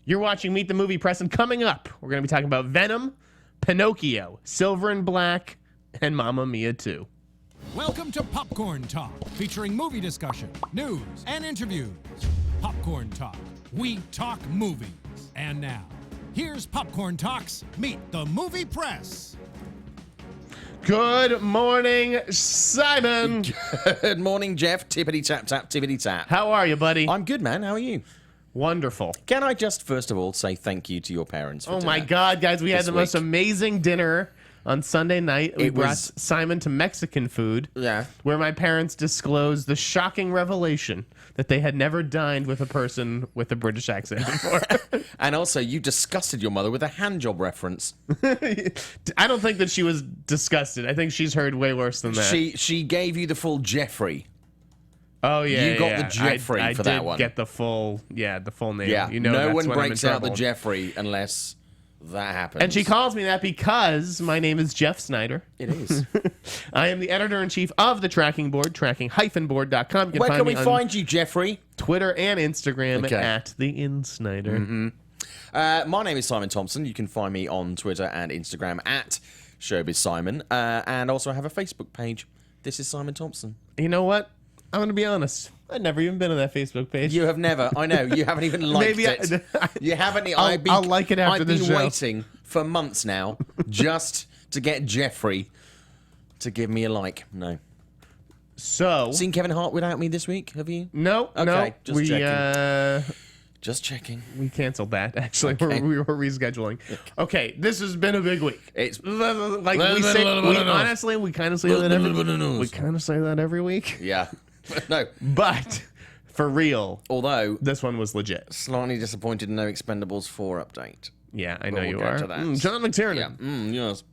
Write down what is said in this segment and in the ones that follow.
You're watching Meet the Movie Press, and coming up, we're going to be talking about Venom, Pinocchio, Silver and Black, and Mamma Mia 2. Welcome to Popcorn Talk, featuring movie discussion, news, and interviews. Popcorn Talk. We talk movies. And now, here's Popcorn Talk's Meet the Movie Press. Good morning, Simon. Good morning, Jeff. Tippity tap tap, tippity tap. How are you, buddy? I'm good, man. How are you? Wonderful. Can I just, first of all, say thank you to your parents for Oh dinner my God, guys, we had the most amazing dinner on Sunday night. We brought Simon to Mexican food. Yeah. Where my parents disclosed the shocking revelation that they had never dined with a person with a British accent before. And also, you disgusted your mother with a handjob reference. I don't think that she was disgusted. I think she's heard way worse than that. She gave you the full Jeffrey. Oh yeah, you got the Jeffrey for that one. I did get the full name. Yeah, you know, no that's one when I'm in breaks out the trouble. Jeffrey unless that happens. And she calls me that because my name is Jeff Sneider. It is. I am the editor-in-chief of the tracking board, tracking-board.com. Where can we find you, Jeffrey? Twitter and Instagram at the InSnyder. Mm-hmm. My name is Simon Thompson. You can find me on Twitter and Instagram at ShowbizSimon. And also I have a Facebook page. This is Simon Thompson. You know what? I'm going to be honest. I've never even been on that Facebook page. You have never. I know. You haven't even liked it. You haven't. I'll like it after the show. I've been waiting for months now just to get Jeffrey to give me a like. No. So. Seen Kevin Hart without me this week? Have you? No. Okay, no. just checking. Just checking. We canceled that, actually. Okay. We were rescheduling. Okay, this has been a big week. It's like honestly, we kind of say that every week. Yeah. No. But for real, although this one was legit. Slightly disappointed no Expendables 4 update. Yeah, I know you we'll are. get to that. John McTiernan. Yeah. Yes.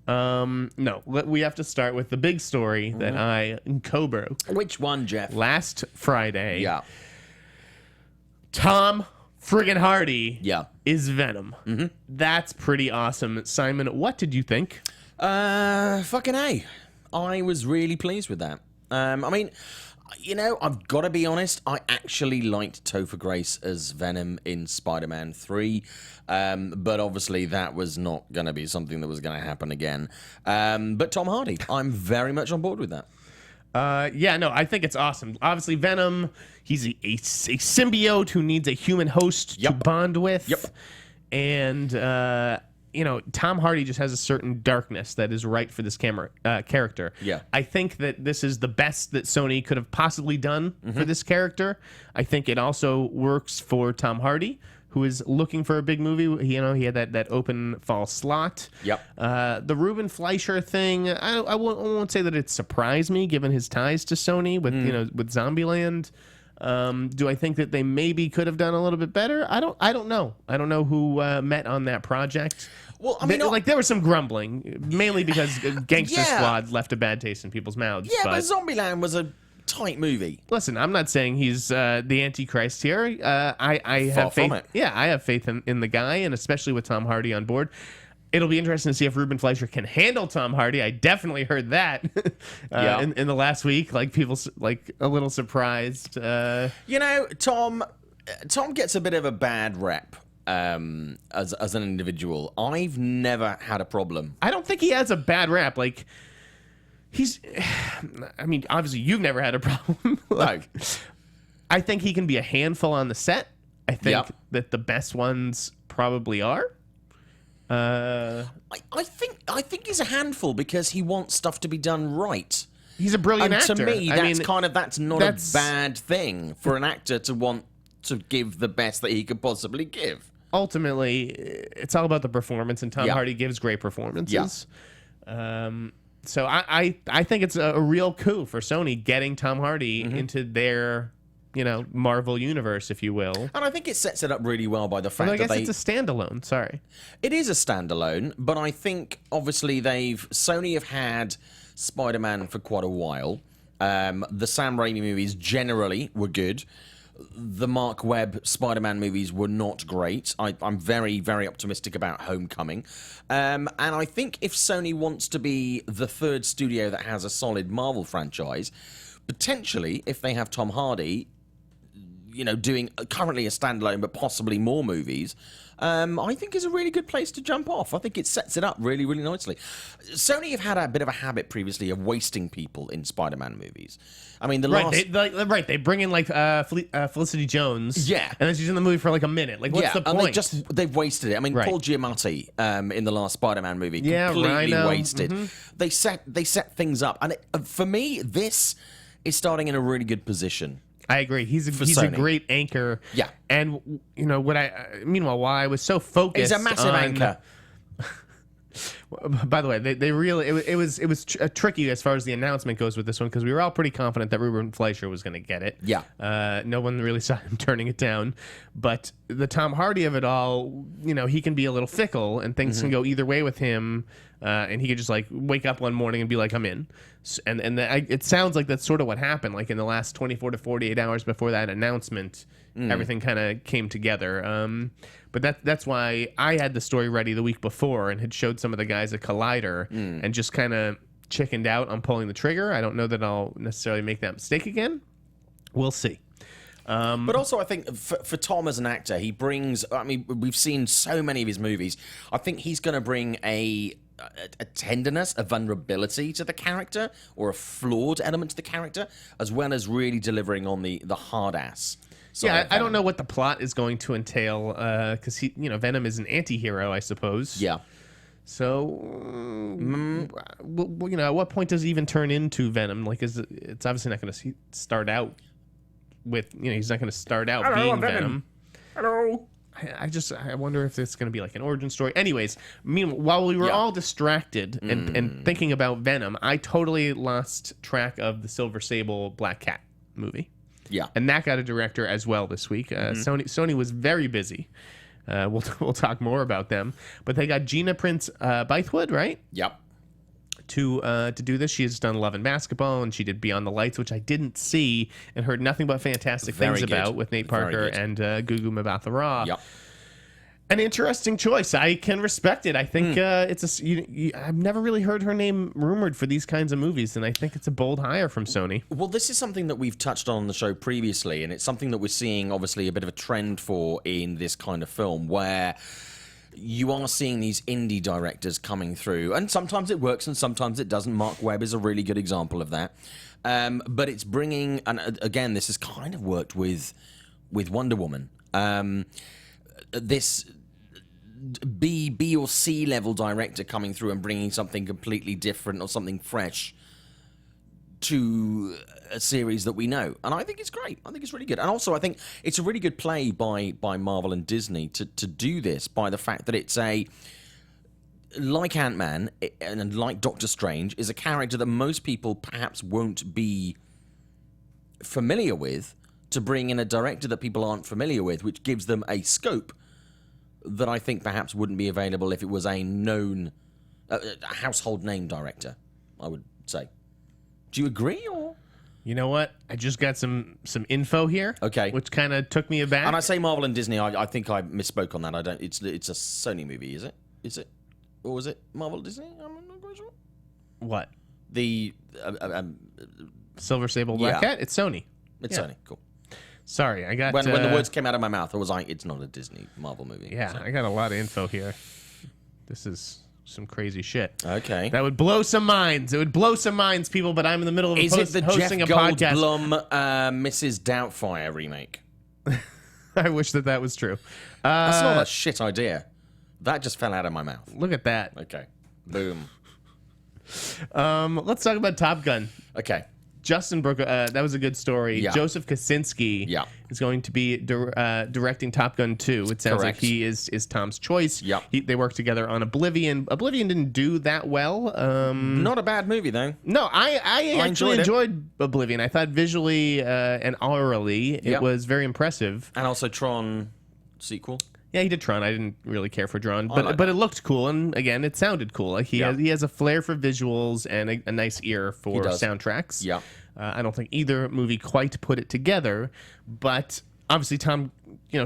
No, we have to start with the big story that I co-broke. Which one, Jeff? Last Friday. Yeah. Tom friggin' Hardy is Venom. Mm-hmm. That's pretty awesome. Simon, what did you think? Fucking A. I was really pleased with that. I mean, you know, I've got to be honest, I actually liked Topher Grace as Venom in Spider-Man 3, but obviously that was not going to be something that was going to happen again. But Tom Hardy, I'm very much on board with that. Yeah, no, I think it's awesome. Obviously, Venom, he's a symbiote who needs a human host to bond with. Yep. And, you know, Tom Hardy just has a certain darkness that is right for this character. Yeah. I think that this is the best that Sony could have possibly done for this character. I think it also works for Tom Hardy, who is looking for a big movie. You know, he had that open fall slot. Yep. The Ruben Fleischer thing, I won't say that it surprised me, given his ties to Sony with with Zombieland. Do I think that they maybe could have done a little bit better? I don't know. I don't know who met on that project. Well, I mean, there was some grumbling, mainly because Gangster Squad left a bad taste in people's mouths. Yeah, but Zombieland was a tight movie. Listen, I'm not saying he's the Antichrist here. I have faith. From it. Yeah, I have faith in the guy, and especially with Tom Hardy on board. It'll be interesting to see if Ruben Fleischer can handle Tom Hardy. I definitely heard that in the last week. Like, people like a little surprised. You know, Tom gets a bit of a bad rep as an individual. I've never had a problem. I don't think he has a bad rap. Like, I mean, obviously you've never had a problem. No. I think he can be a handful on the set. I think that the best ones probably are. I think he's a handful because he wants stuff to be done right. He's a brilliant actor. To me, that's not a bad thing for an actor to want to give the best that he could possibly give. Ultimately, it's all about the performance, and Tom Hardy gives great performances. So I think it's a real coup for Sony getting Tom Hardy into their, you know, Marvel universe, if you will. And I think it sets it up really well by the fact that it's a standalone. Sorry, it is a standalone, but I think obviously Sony have had Spider-Man for quite a while. The Sam Raimi movies generally were good. The Mark Webb Spider-Man movies were not great. I'm very, very optimistic about Homecoming. And I think if Sony wants to be the third studio that has a solid Marvel franchise, potentially, if they have Tom Hardy, doing currently a standalone, but possibly more movies, I think is a really good place to jump off. I think it sets it up really, really nicely. Sony have had a bit of a habit previously of wasting people in Spider-Man movies. I mean, they bring in like Felicity Jones, yeah, and then she's in the movie for like a minute. Like, what's the point? And they've wasted it. I mean, Paul Giamatti in the last Spider-Man movie, completely Rhino. wasted. They set things up, and for me, this is starting in a really good position. I agree. He's a great anchor. Yeah. And meanwhile, while I was so focused, he's a massive anchor. By the way, it was tricky as far as the announcement goes with this one, because we were all pretty confident that Ruben Fleischer was going to get it. Yeah. No one really saw him turning it down. But the Tom Hardy of it all, he can be a little fickle, and things can go either way with him. And he could just like wake up one morning and be like, I'm in. It sounds like that's sort of what happened. Like in the last 24 to 48 hours before that announcement, everything kind of came together. But that's why I had the story ready the week before and had showed some of the guys at Collider and just kind of chickened out on pulling the trigger. I don't know that I'll necessarily make that mistake again. We'll see. But also, I think for Tom as an actor, he brings. I mean, we've seen so many of his movies. I think he's going to bring a tenderness, a vulnerability to the character, or a flawed element to the character, as well as really delivering on the hard ass. Yeah, I don't know what the plot is going to entail, because Venom is an anti-hero, I suppose. Yeah. So, at what point does he even turn into Venom? Like, it's obviously not going to start out with, he's not going to start out being Venom. Hello. I wonder if it's going to be like an origin story. Anyways, while we were all distracted and thinking about Venom, I totally lost track of the Silver Sable Black Cat movie. Yeah. And that got a director as well this week. Sony was very busy. We'll talk more about them. But they got Gina Prince-Bythewood, right? Yep. To do this. She has done Love and Basketball, and she did Beyond the Lights, which I didn't see and heard nothing but fantastic things about, with Nate Parker and Gugu Mbatha-Raw. Yep. An interesting choice. I can respect it. I think I've never really heard her name rumored for these kinds of movies, and I think it's a bold hire from Sony. Well, this is something that we've touched on the show previously, and it's something that we're seeing, obviously, a bit of a trend for in this kind of film, where you are seeing these indie directors coming through, and sometimes it works and sometimes it doesn't. Mark Webb is a really good example of that. But it's bringing, and again, this has kind of worked with Wonder Woman. This B or C level director coming through and bringing something completely different or something fresh to a series that we know, and I think it's great. I think it's really good, and also I think it's a really good play by Marvel and Disney to do this, by the fact that it's like Ant-Man and like Doctor Strange is a character that most people perhaps won't be familiar with, to bring in a director that people aren't familiar with, which gives them a scope that I think perhaps wouldn't be available if it was a known household name director, I would say. Do you agree, or? You know what? I just got some info here. Okay. Which kind of took me aback. And I say Marvel and Disney. I think I misspoke on that. I don't. It's a Sony movie, is it? Is it, or is it Marvel Disney? I'm not quite sure. What? The Silver Sable Black Cat. It's Sony. It's Sony. Cool. Sorry, I got when the words came out of my mouth, I was like, it's not a Disney Marvel movie. Yeah, so. I got a lot of info here. This is some crazy shit. Okay. That would blow some minds. It would blow some minds, people, but I'm in the middle of hosting a podcast. Goldblum, Mrs. Doubtfire remake? I wish that was true. That's not a shit idea. That just fell out of my mouth. Look at that. Okay. Boom. Let's talk about Top Gun. Okay. Justin Brooke, that was a good story. Yeah. Joseph Kosinski is going to be directing Top Gun 2. It sounds like he is Tom's choice. Yeah. They worked together on Oblivion. Oblivion didn't do that well. Not a bad movie, though. No, I actually enjoyed Oblivion. I thought visually and aurally it was very impressive. And also Tron sequel. Yeah, he did Tron. I didn't really care for Tron, but it looked cool, and again, it sounded cool. Like he has a flair for visuals and a nice ear for soundtracks. Yeah, I don't think either movie quite put it together, but obviously Tom,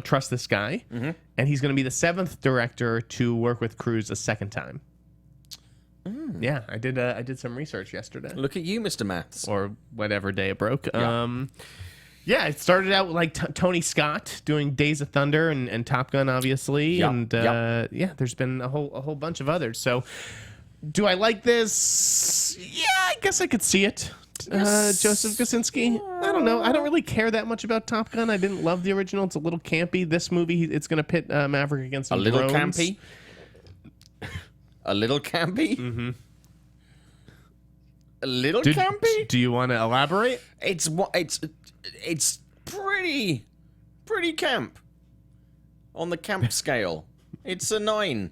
trusts this guy, and he's going to be the 7th director to work with Cruise a second time. Yeah, I did some research yesterday. Look at you, Mr. Maths, or whatever day it broke. Yeah. Yeah, it started out with like Tony Scott doing Days of Thunder and Top Gun, obviously, and yeah, there's been a whole bunch of others. So, do I like this? Yeah, I guess I could see it. Joseph Kosinski. I don't know. I don't really care that much about Top Gun. I didn't love the original. It's a little campy. This movie, it's going to pit Maverick against some drones. Campy. A little campy. Mm-hmm. A little campy. Do you want to elaborate? It's pretty camp on the camp scale. It's a 9,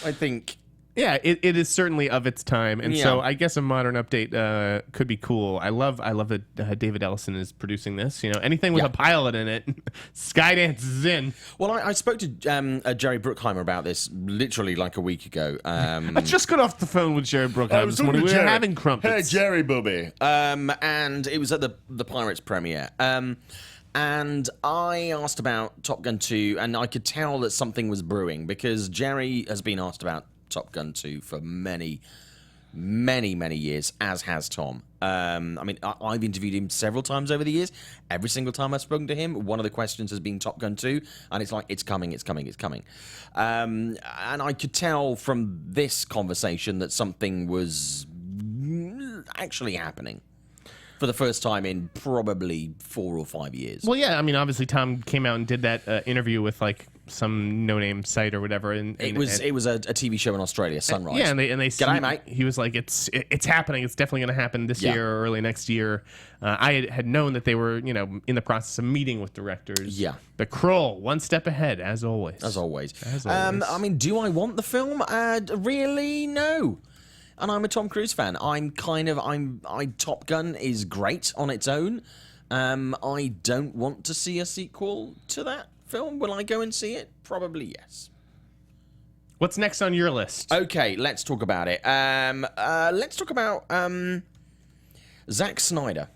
I think. Yeah, it is certainly of its time, and so I guess a modern update could be cool. I love that David Ellison is producing this. You know, anything with a pilot in it, Skydance is in. Well, I spoke to Jerry Bruckheimer about this literally like a week ago. I just got off the phone with Jerry Bruckheimer this morning. We were having crumpets. Hey, Jerry Booby. And it was at the Pirates premiere. And I asked about Top Gun 2, and I could tell that something was brewing because Jerry has been asked about Top Gun 2 for many years, as has Tom. I mean, I've interviewed him several times over the years. Every single time I've spoken to him, one of the questions has been Top Gun 2, and it's like, it's coming. And I could tell from this conversation that something was actually happening for the first time in probably 4 or 5 years. Well, yeah, I mean, obviously Tom came out and did that interview with like some no-name site or whatever, and it was a TV show in Australia, Sunrise. Yeah, and they G'day, mate. He was like, it's happening. It's definitely going to happen this year or early next year. I had known that they were, you know, in the process of meeting with directors. Yeah, but Kroll, one step ahead, as always. As always. I mean, do I want the film? Really, no. And I'm a Tom Cruise fan. Top Gun is great on its own. I don't want to see a sequel to that film. Will I go and see it? Probably yes. What's next on your list? Okay, let's talk about it. Let's talk about Zack Snyder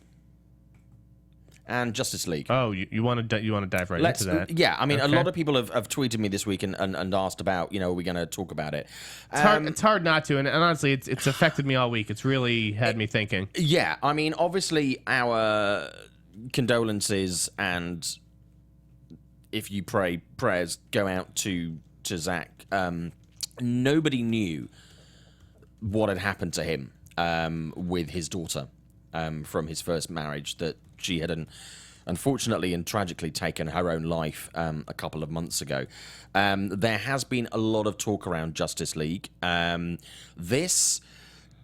and Justice League. Oh, you want to dive right into that? Yeah, I mean, a lot of people have tweeted me this week and asked about, you know, are we going to talk about it? It's hard not to, and honestly, it's affected me all week. It's really had me thinking. Yeah, I mean, obviously, our condolences and if you pray, prayers go out to Zack. Nobody knew what had happened to him with his daughter from his first marriage, that she had unfortunately and tragically taken her own life a couple of months ago. There has been a lot of talk around Justice League. This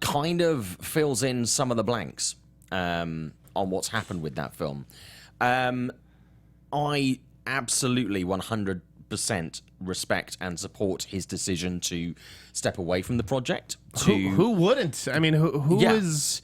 kind of fills in some of the blanks on what's happened with that film. I absolutely 100% respect and support his decision to step away from the project. Who wouldn't? I mean, who is...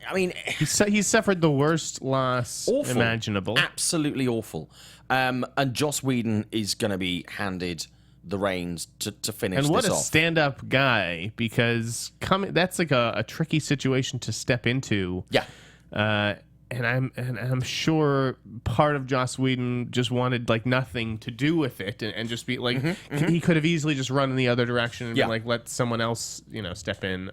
I mean, he suffered the worst loss imaginable. Absolutely awful. And Joss Whedon is going to be handed the reins to finish this off. And what a stand-up guy, because that's like a tricky situation to step into. Yeah. And I'm sure part of Joss Whedon just wanted like nothing to do with it and just be like he could have easily just run in the other direction and been like, let someone else, you know, step in.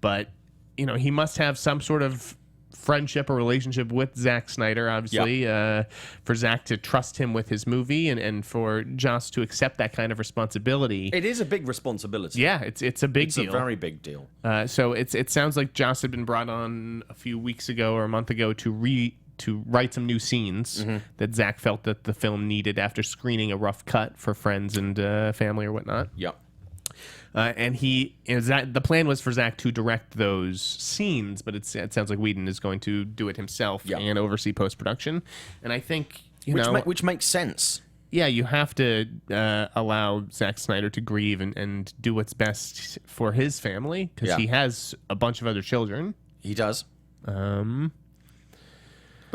But you know, he must have some sort of friendship or relationship with Zack Snyder, obviously, for Zack to trust him with his movie and for Joss to accept that kind of responsibility. It is a big responsibility. Yeah, it's a big deal. It's a very big deal. So it sounds like Joss had been brought on a few weeks ago or a month ago to write some new scenes that Zack felt that the film needed after screening a rough cut for friends and family or whatnot. Yeah. And the plan was for Zack to direct those scenes, but it sounds like Whedon is going to do it himself and oversee post-production. And I think, which makes sense. Yeah, you have to allow Zack Snyder to grieve and do what's best for his family, because he has a bunch of other children. He does. But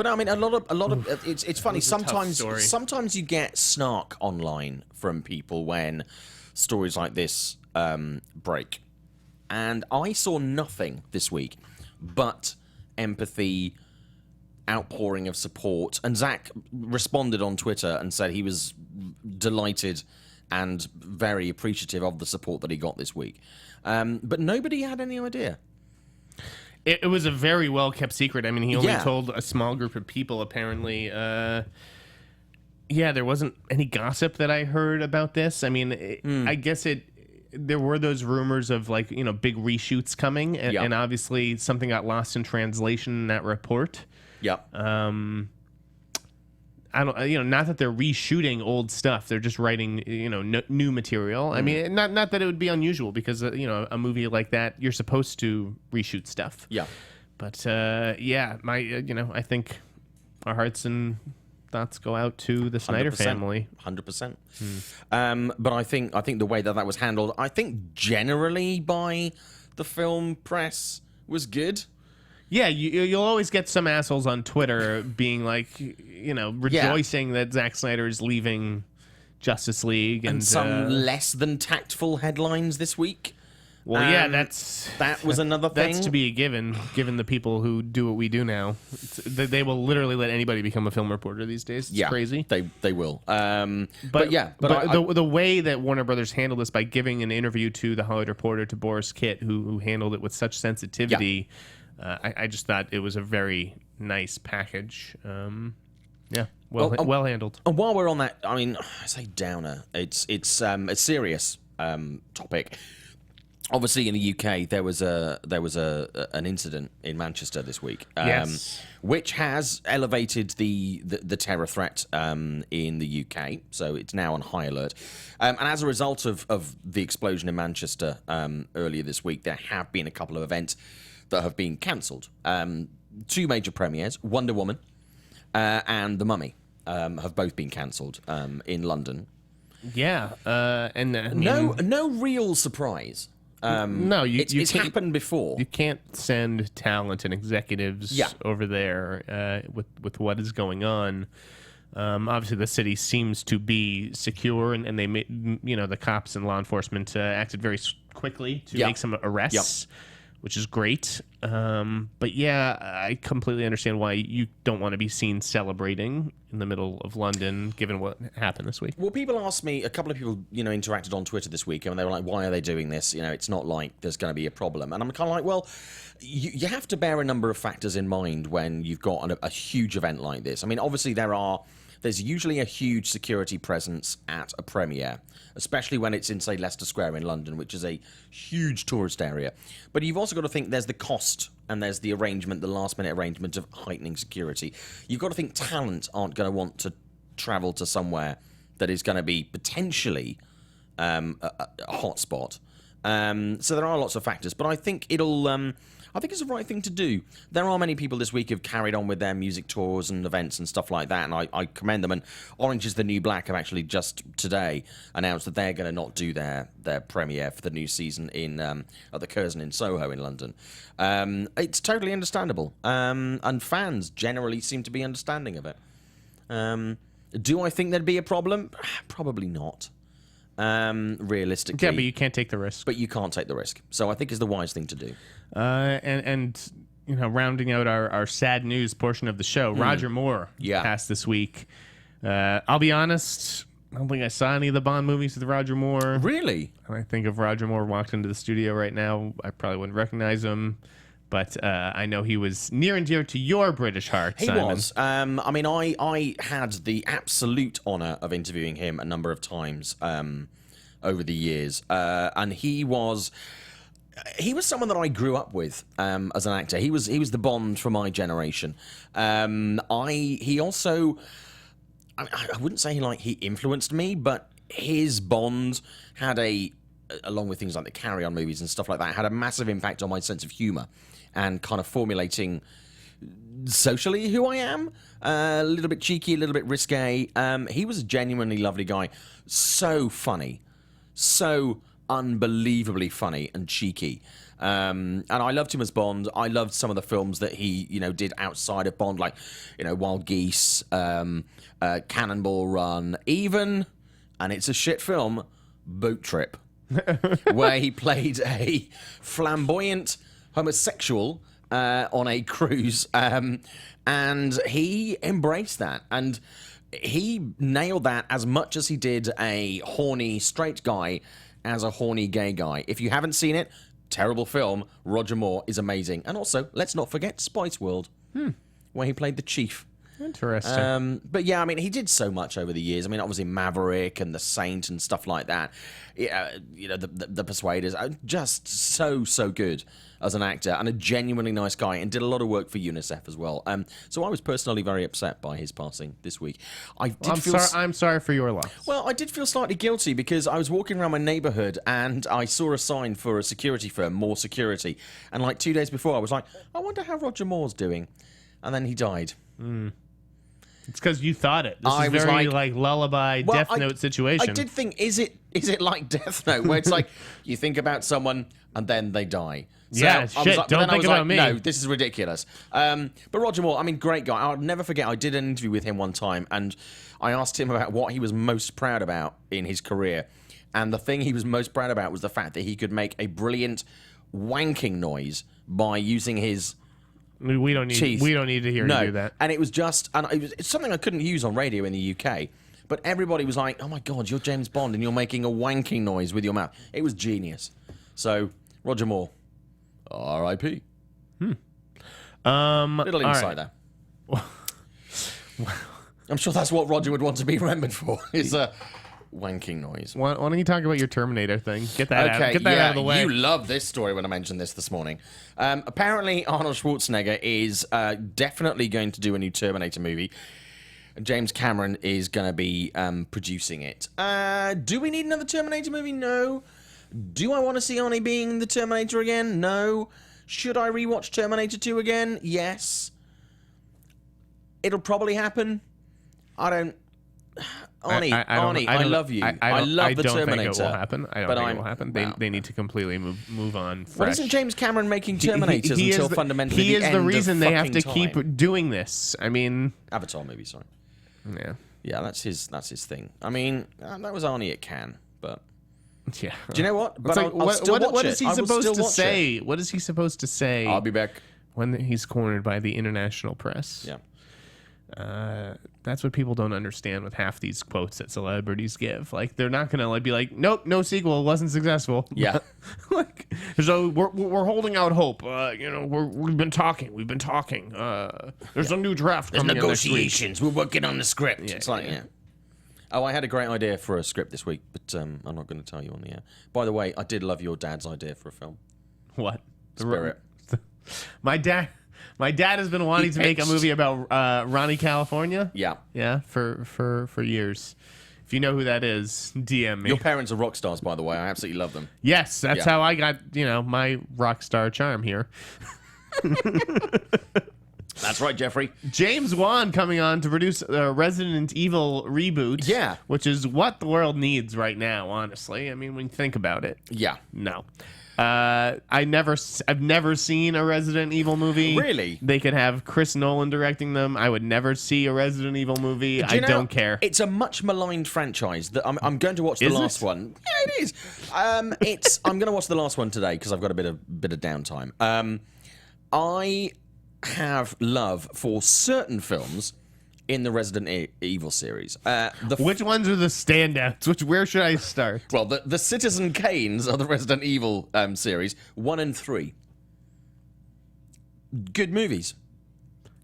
I mean, a lot of it's funny. Sometimes you get snark online from people when stories like this break, and I saw nothing this week but empathy, outpouring of support, and Zack responded on Twitter and said he was delighted and very appreciative of the support that he got this week, but nobody had any idea. It was a very well kept secret. I mean, he only told a small group of people, apparently. There wasn't any gossip that I heard about this. I mean, I guess there were those rumors of like, big reshoots coming, and obviously something got lost in translation in that report. Yeah. I don't, not that they're reshooting old stuff. They're just writing, new material. I mean, not that it would be unusual because, a movie like that, you're supposed to reshoot stuff. Yeah. But, I think our hearts and thoughts go out to the Sneider family. 100%. But I think the way that was handled, I think generally by the film press was good. Yeah, you'll always get some assholes on Twitter being like, rejoicing that Zack Snyder is leaving Justice League. And some less than tactful headlines this week. Well, that was another thing. That's to be a given the people who do what we do now. They will literally let anybody become a film reporter these days. It's crazy. They will. But the way that Warner Brothers handled this by giving an interview to the Hollywood Reporter, to Boris Kitt, who handled it with such sensitivity, I just thought it was a very nice package. Well handled. And while we're on that, I mean, I say downer. It's a serious topic. Obviously, in the UK, there was an incident in Manchester this week, which has elevated the terror threat in the UK. So it's now on high alert. And as a result of the explosion in Manchester earlier this week, there have been a couple of events that have been cancelled. Two major premieres, Wonder Woman and The Mummy, have both been cancelled in London. Yeah, no real surprise. No, it's happened before. You can't send talent and executives over there with what is going on. Obviously, the city seems to be secure, and they the cops and law enforcement acted very quickly to make some arrests, which is great. But I completely understand why you don't want to be seen celebrating in the middle of London, given what happened this week. Well, people asked me, a couple of people, interacted on Twitter this week, and they were like, why are they doing this? It's not like there's going to be a problem. And I'm kind of like, well, you have to bear a number of factors in mind when you've got a huge event like this. I mean, obviously there's usually a huge security presence at a premiere, especially when it's in, say, Leicester Square in London, which is a huge tourist area. But you've also got to think there's the cost and there's the last-minute arrangement of heightening security. You've got to think talent aren't going to want to travel to somewhere that is going to be potentially a hotspot. So there are lots of factors, but I think I think it's the right thing to do. There are many people this week who've carried on with their music tours and events and stuff like that, and I commend them. And Orange is the New Black have actually just today announced that they're going to not do their premiere for the new season at the Curzon in Soho in London. It's totally understandable, and fans generally seem to be understanding of it. Do I think there'd be a problem? Probably not. Realistically. Yeah, but you can't take the risk. But you can't take the risk. So I think it's the wise thing to do. And rounding out our sad news portion of the show, Roger Moore passed this week. I'll be honest, I don't think I saw any of the Bond movies with Roger Moore. Really? I think if Roger Moore walked into the studio right now, I probably wouldn't recognize him. But I know he was near and dear to your British heart, Simon. He was. I mean, I had the absolute honour of interviewing him a number of times over the years. And he was someone that I grew up with as an actor. He was the Bond for my generation. He also, I wouldn't say he influenced me, but his Bond had along with things like the Carry On movies and stuff like that, had a massive impact on my sense of humour and kind of formulating socially who I am. A little bit cheeky, a little bit risque. He was a genuinely lovely guy. So funny. So unbelievably funny and cheeky. And I loved him as Bond. I loved some of the films that he, did outside of Bond, like, Wild Geese, Cannonball Run, even, and it's a shit film, Boat Trip, where he played a flamboyant homosexual on a cruise, and he embraced that, and he nailed that as much as he did a horny straight guy as a horny gay guy. If you haven't seen it, terrible film, Roger Moore is amazing. And also, let's not forget Spice World, where he played the chief. Interesting. But yeah, I mean, he did so much over the years. I mean, obviously Maverick and The Saint and stuff like that. Yeah, you know, the Persuaders. Just so good as an actor and a genuinely nice guy, and did a lot of work for UNICEF as well. So I was personally very upset by his passing this week. I'm sorry for your loss. Well, I did feel slightly guilty because I was walking around my neighborhood and I saw a sign for a security firm, More Security. And like 2 days before, I was like, I wonder how Roger Moore's doing. And then he died. It's because you thought it. This is very like lullaby, Death Note situation. I did think, is it like Death Note, where it's like you think about someone and then they die? So Yeah, I was shit, like, don't think about me. No, this is ridiculous. But Roger Moore, I mean, great guy. I'll never forget, I did an interview with him one time, and I asked him about what he was most proud about in his career. And the thing he was most proud about was the fact that he could make a brilliant wanking noise by using his... We don't need to hear you do that. And it was just, and it's something I couldn't use on radio in the UK. But everybody was like, "Oh my God, you're James Bond, and you're making a wanking noise with your mouth." It was genius. So Roger Moore, R.I.P. Little insight there. I'm sure that's what Roger would want to be remembered for. Is a wanking noise. Why don't you talk about your Terminator thing? Get that out of the way. You love this story when I mentioned this morning. Apparently, Arnold Schwarzenegger is definitely going to do a new Terminator movie. James Cameron is going to be producing it. Do we need another Terminator movie? No. Do I want to see Arnie being the Terminator again? No. Should I rewatch Terminator 2 again? Yes. It'll probably happen. I don't... Arnie, I love you. I love the Terminator. I don't think it will happen. I don't think it will happen. They need to completely move on fresh. Well, isn't James Cameron making Terminators until fundamentally he the is the reason they have to time? keep doing this. I mean... Avatar movie, sorry. Yeah. Yeah, that's his thing. I mean, that was Arnie at Cannes, but... Yeah. Do you know what? But like, what is he supposed to say? What is he supposed to say? I'll be back. When he's cornered by the international press. Yeah. That's what people don't understand with half these quotes that celebrities give. Like, they're not gonna be like, nope, no sequel, it wasn't successful. Yeah. Like, so we're holding out hope. We've been talking. There's a new draft coming. There's negotiations. We're working on the script. Yeah, it's like, yeah. Oh, I had a great idea for a script this week, but I'm not going to tell you on the air. By the way, I did love your dad's idea for a film. What? Spirit. My dad has been wanting to make a movie about Ronnie, California. Yeah. Yeah, for years. If you know who that is, DM me. Your parents are rock stars, by the way. I absolutely love them. Yes, that's how I got, my rock star charm here. That's right, Jeffrey. James Wan coming on to produce a Resident Evil reboot. Yeah. Which is what the world needs right now, honestly. I mean, when you think about it. Yeah. No. I've never seen a Resident Evil movie. Really? They could have Chris Nolan directing them. I would never see a Resident Evil movie. I don't care. It's a much maligned franchise. That I'm going to watch the last one. Yeah, it is. I'm going to watch the last one today because I've got a bit of downtime. I have love for certain films in the Resident Evil series. Which ones are the standouts? Where should I start? Well, the Citizen Kanes of the Resident Evil series, 1 and 3. Good movies.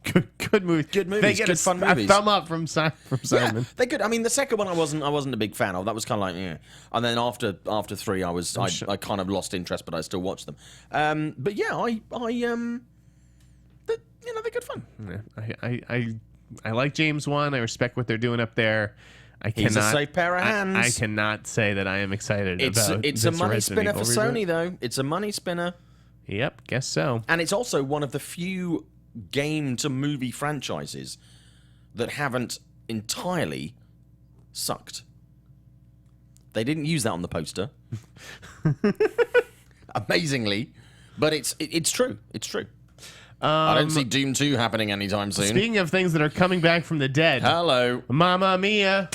Good movies. Good movies. They get good fun movies. A thumb up from Simon. Yeah, they're good. I mean, the second one I wasn't a big fan of. That was kind of like, yeah. And then after 3, I kind of lost interest, but I still watched them. But yeah, they're good fun. Yeah, I like James Wan. I respect what they're doing up there. He's a safe pair of hands. I cannot say that I am excited about it's a money spinner for Sony, though. It's a money spinner. Yep, guess so. And it's also one of the few game-to-movie franchises that haven't entirely sucked. They didn't use that on the poster. Amazingly. But it's true. It's true. I don't see Doom 2 happening anytime soon. Speaking of things that are coming back from the dead. Hello. Mamma Mia.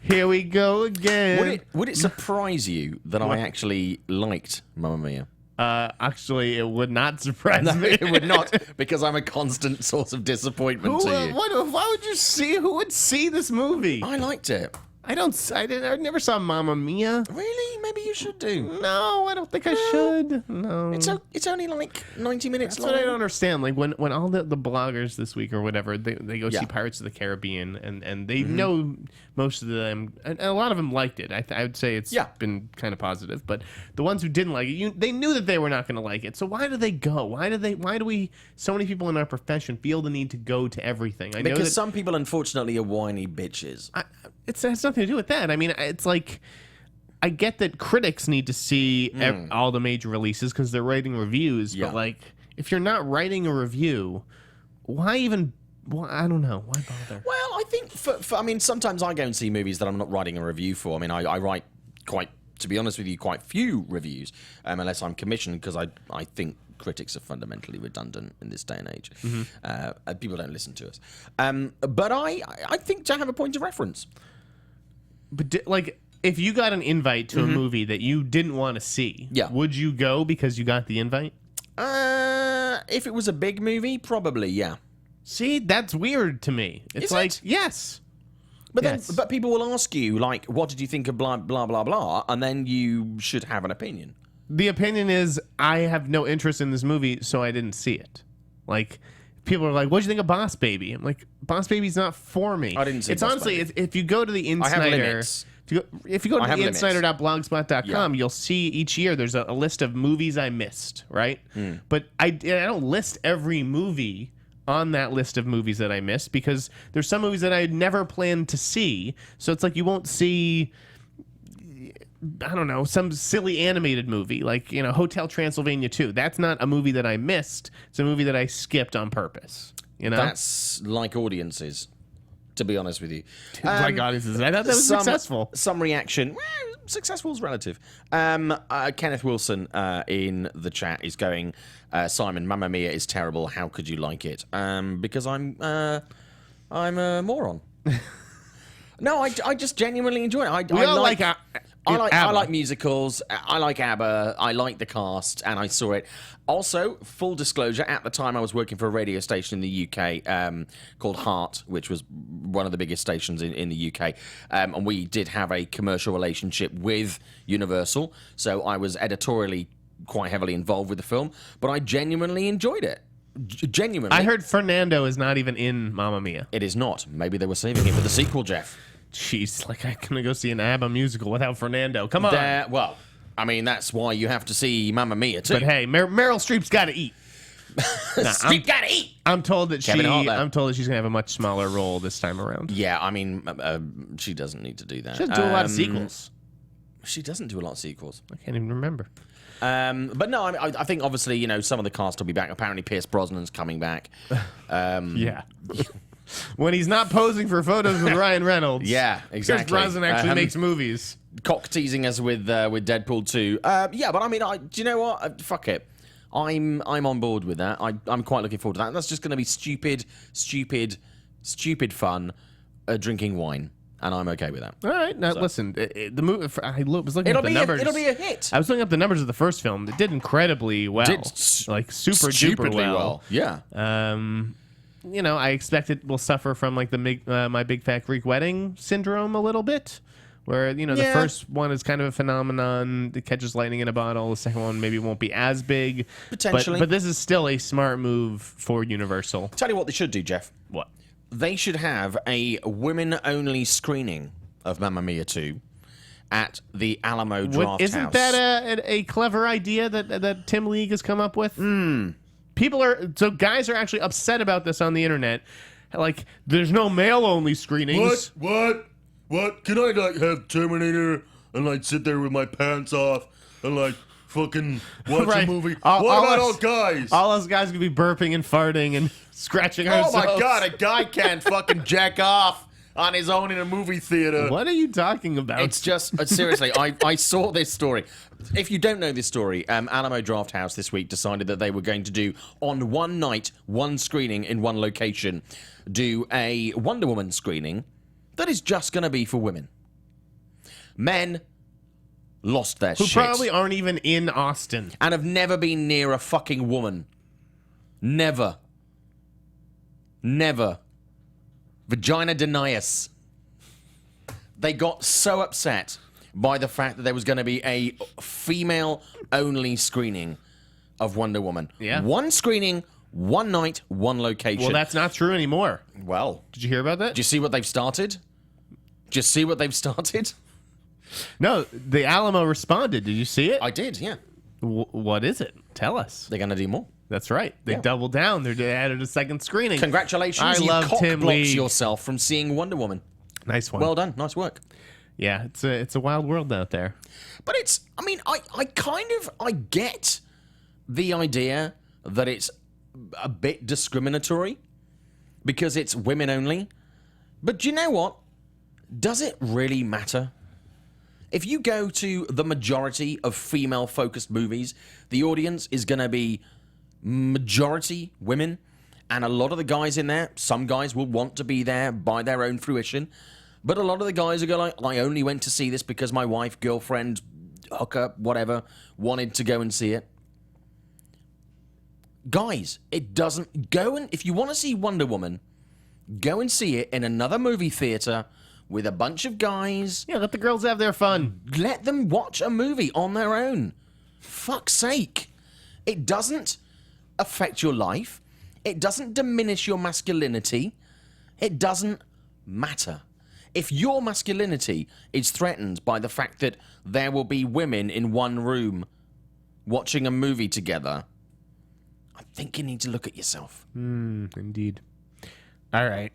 Here we go again. Would it surprise you that I actually liked Mamma Mia? Actually, it would not surprise me. It would not, because I'm a constant source of disappointment to you. Why would you see? Who would see this movie? I liked it. I never saw Mamma Mia. Really? Maybe you you should do. No, I don't think I should. No. It's only like 90 minutes That's long. what I don't understand. Like when all the bloggers this week or whatever, they go see Pirates of the Caribbean and they know most of them, and a lot of them liked it. I would say it's been kind of positive, but the ones who didn't like it, they knew that they were not going to like it. So why do they go? Why do we, so many people in our profession feel the need to go to everything? Because some people, unfortunately, are whiny bitches. It has nothing to do with that. I mean, it's like, I get that critics need to see all the major releases because they're writing reviews, but like, if you're not writing a review, why even? Well, I don't know. Why bother? Well, I think I mean, sometimes I go and see movies that I'm not writing a review for. I mean, I write to be honest with you, quite few reviews, unless I'm commissioned, because I think critics are fundamentally redundant in this day and age. People don't listen to us. But I think to have a point of reference. But like, if you got an invite to a movie that you didn't want to see, would you go because you got the invite? If it was a big movie, probably, yeah. See, that's weird to me. It's yes. But then, but people will ask you, like, what did you think of blah, blah, blah, blah, and then you should have an opinion. The opinion is, I have no interest in this movie, so I didn't see it. Like, people are like, what'd you think of Boss Baby? I'm like, Boss Baby's not for me. I didn't see It's Boss honestly, Baby. if you go to the Insnider, if you go to the Insnider.blogspot.com, you'll see each year there's a list of movies I missed, right? But I don't list every movie on that list of movies that I missed, because there's some movies that I had never planned to see. So it's like you won't see, I don't know, some silly animated movie like, Hotel Transylvania 2. That's not a movie that I missed. It's a movie that I skipped on purpose. That's like audiences, to be honest with you. Like audiences. I thought that was successful. Some reaction. Well, successful is relative. Kenneth Wilson in the chat is going, Simon, Mamma Mia is terrible. How could you like it? Because I'm a moron. No, I just genuinely enjoy it. I like musicals. I like ABBA. I like the cast, and I saw it. Also, full disclosure, at the time I was working for a radio station in the UK called Heart, which was one of the biggest stations in the UK. And we did have a commercial relationship with Universal, so I was editorially quite heavily involved with the film, but I genuinely enjoyed it. Genuinely. I heard Fernando is not even in Mamma Mia. It is not. Maybe they were saving it for the sequel, Jeff. Jeez, like I'm going to go see an ABBA musical without Fernando. Come on. Well, I mean, that's why you have to see Mamma Mia, too. But hey, Meryl Streep's got to eat. Streep got to eat! I'm told that she's going to have a much smaller role this time around. Yeah, I mean, she doesn't need to do that. She doesn't do a lot of sequels. She doesn't do a lot of sequels. I can't even remember. But no, I think obviously, some of the cast will be back. Apparently, Pierce Brosnan's coming back. Yeah. When he's not posing for photos with Ryan Reynolds. Yeah, exactly. Pierce Brosnan actually makes movies. Cock teasing us with Deadpool 2. Yeah, but I mean, do you know what? Fuck it. I'm on board with that. I'm quite looking forward to that. That's just going to be stupid fun, drinking wine. And I'm okay with that. All right. Now, listen, the movie, I was looking at the numbers. It'll be a hit. I was looking up the numbers of the first film. It did incredibly well. Like, super duper well. Yeah. I expect it will suffer from, like, the My Big Fat Greek Wedding syndrome a little bit. Where, the first one is kind of a phenomenon that catches lightning in a bottle. The second one maybe won't be as big. Potentially. But this is still a smart move for Universal. Tell you what they should do, Jeff. What? They should have a women-only screening of Mamma Mia 2 at the Alamo Drafthouse. Isn't that a clever idea that Tim League has come up with? Guys are actually upset about this on the internet. Like, there's no male-only screenings. What? Can I, like, have Terminator and, like, sit there with my pants off and, like, fucking watch a movie? What about all guys? All us guys could be burping and farting and scratching ourselves. Oh, my God, a guy can't fucking jack off on his own in a movie theater. What are you talking about? It's just, seriously, I saw this story. If you don't know this story, Alamo Drafthouse this week decided that they were going to do, on one night, one screening in one location, do a Wonder Woman screening that is just going to be for women. Men lost their shit. Who probably aren't even in Austin. And have never been near a fucking woman. Never. Vagina deniers. They got so upset by the fact that there was going to be a female-only screening of Wonder Woman. Yeah. One screening, one night, one location. Well, that's not true anymore. Well, Did you hear about that? do you see what they've started? No, the Alamo responded. Did you see it? I did, yeah. What is it? Tell us. They're going to do more. That's right. They doubled down. They added a second screening. Congratulations, you love Tim cock-blocked Lee. yourself from seeing Wonder Woman. Nice one. Well done, nice work. Yeah, it's a wild world out there. But I get the idea that it's a bit discriminatory because it's women only. But do you know what? Does it really matter? If you go to the majority of female-focused movies, the audience is going to be majority women, and a lot of the guys in there, some guys will want to be there by their own fruition, but a lot of the guys are going like, I only went to see this because my wife, girlfriend, hooker, whatever, wanted to go and see it. Guys, it doesn't... If you want to see Wonder Woman, go and see it in another movie theater with a bunch of guys. Yeah, let the girls have their fun. Let them watch a movie on their own. Fuck's sake. It doesn't affect your life. It doesn't diminish your masculinity. It doesn't matter. If your masculinity is threatened by the fact that there will be women in one room watching a movie together, I think you need to look at yourself. Indeed. All right.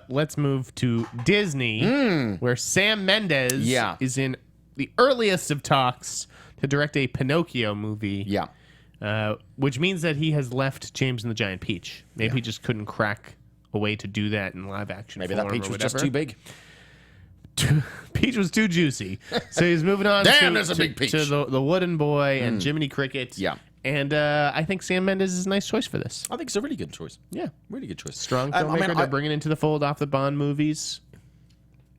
Let's move to Disney, where Sam Mendes is in the earliest of talks to direct a Pinocchio movie. Yeah. Which means that he has left James and the Giant Peach. Maybe he just couldn't crack a way to do that in live action. Maybe that peach was just too big. Peach was too juicy. So he's moving on There's a big peach. to the Wooden Boy and Jiminy Cricket. Yeah. And I think Sam Mendes is a nice choice for this. I think it's a really good choice. Yeah. Really good choice. Strong filmmaker. They're bringing into the fold off the Bond movies.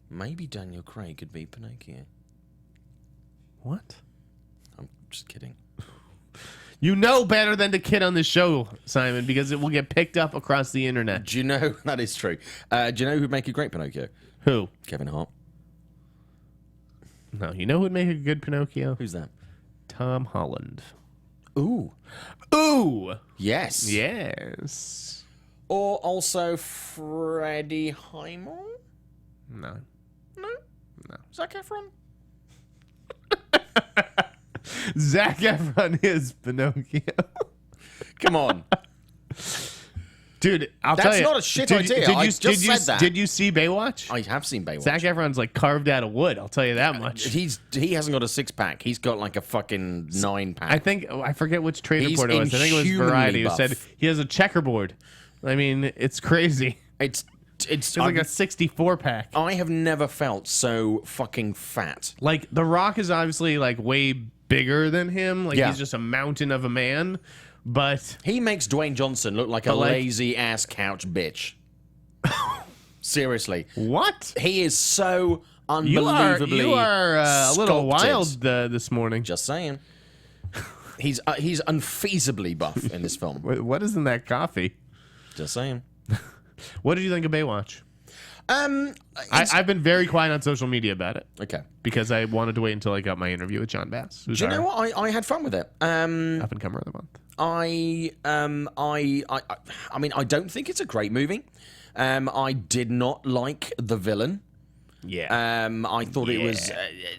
Maybe Daniel Craig could be Pinocchio. What? I'm just kidding. You know better than to kid on the show, Simon, because it will get picked up across the internet. Do you know... That is true. Do you know who'd make a great Pinocchio? Who? Kevin Hart. No, you know who'd make a good Pinocchio? Who's that? Tom Holland. Ooh. Ooh! Yes. Yes. Or also Freddie Highmore? No. No? No. Zac Efron? Zac Efron is Pinocchio. Come on. Dude, I'll tell you. That's not a shit idea. I just said that. Did you see Baywatch? I have seen Baywatch. Zac Efron's like carved out of wood, I'll tell you that much. He hasn't got a 6-pack. He's got like a fucking 9-pack. I forget which trade He's report it was. I think it was inhumanly Variety who buff. said he has a checkerboard. I mean, it's crazy. It's It's like a 64-pack. I have never felt so fucking fat. Like, The Rock is obviously like way bigger than him. Like, Yeah. he's just a mountain of a man. But He makes Dwayne Johnson look like a lazy ass couch bitch. Seriously. what? He is so You are unbelievably a little sculpted. wild this morning. Just saying. He's unfeasibly buff in this film. What is in that coffee? Just saying. What did you think of Baywatch? I've been very quiet on social media about it Okay. because I wanted to wait until I got my interview with John Bass, who's Do you know our what? I had fun with it. up and comer of the month. I mean, I don't think it's a great movie. I did not like the villain. Yeah. I thought it was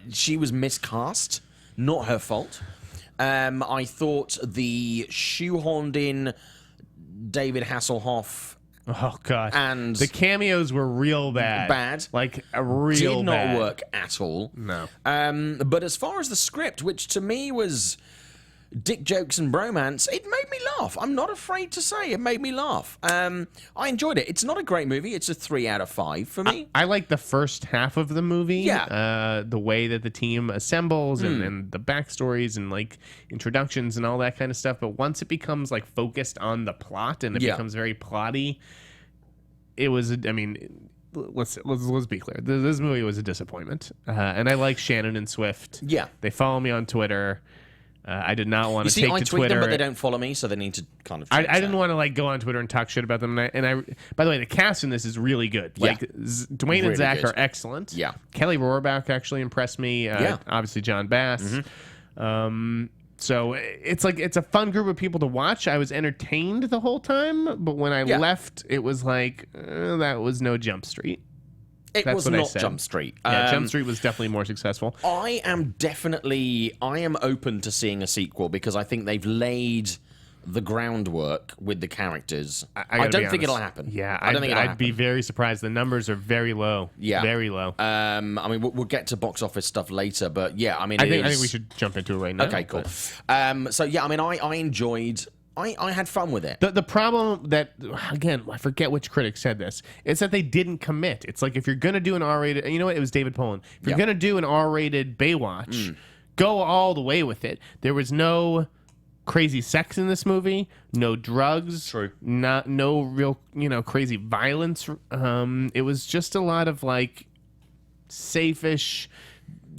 she was miscast, not her fault. I thought the shoehorned in David Hasselhoff Oh god. and the cameos were real bad. Bad. Like a real did not bad. work at all. No. But as far as the script, which to me was dick jokes and bromance, it made me laugh. I'm not afraid to say it made me laugh. I enjoyed it. It's not a great movie. It's a 3 out of 5 for me. I like the first half of the movie. Yeah. The way that the team assembles and the backstories and like introductions and all that kind of stuff. But once it becomes like focused on the plot and it becomes very plotty, it was. I mean, let's be clear. This movie was a disappointment. And I like Shannon and Swift. Yeah. They follow me on Twitter. I did not want to See, take I to tweet Twitter. them, but they don't follow me, so they need to kind of. I didn't want to like go on Twitter and talk shit about them. By the way, the cast in this is really good. Yeah. Like Dwayne and Really Zach good. are excellent. Yeah. Kelly Rohrbach actually impressed me. Obviously John Bass. So it's a fun group of people to watch. I was entertained the whole time, but when I left, it was like that was no Jump Street. It That's was what I not said. Jump Street. Yeah, Jump Street was definitely more successful. I am open to seeing a sequel because I think they've laid the groundwork with the characters. I don't think it'll happen. Yeah, I don't think it'll I'd happen. be very surprised. The numbers are very low. Yeah. Very low. I mean, we'll get to box office stuff later, but yeah, I mean, I think we should jump into it right now. Okay, cool. but- So yeah, I mean, I enjoyed. I had fun with it. The problem that, again, I forget which critic said this, is that they didn't commit. It's like if you're going to do an R-rated, and you know what? It was David Poland. If you're going to do an R-rated Baywatch, go all the way with it. There was no crazy sex in this movie, no drugs, True. no real, crazy violence. It was just a lot of like safe-ish,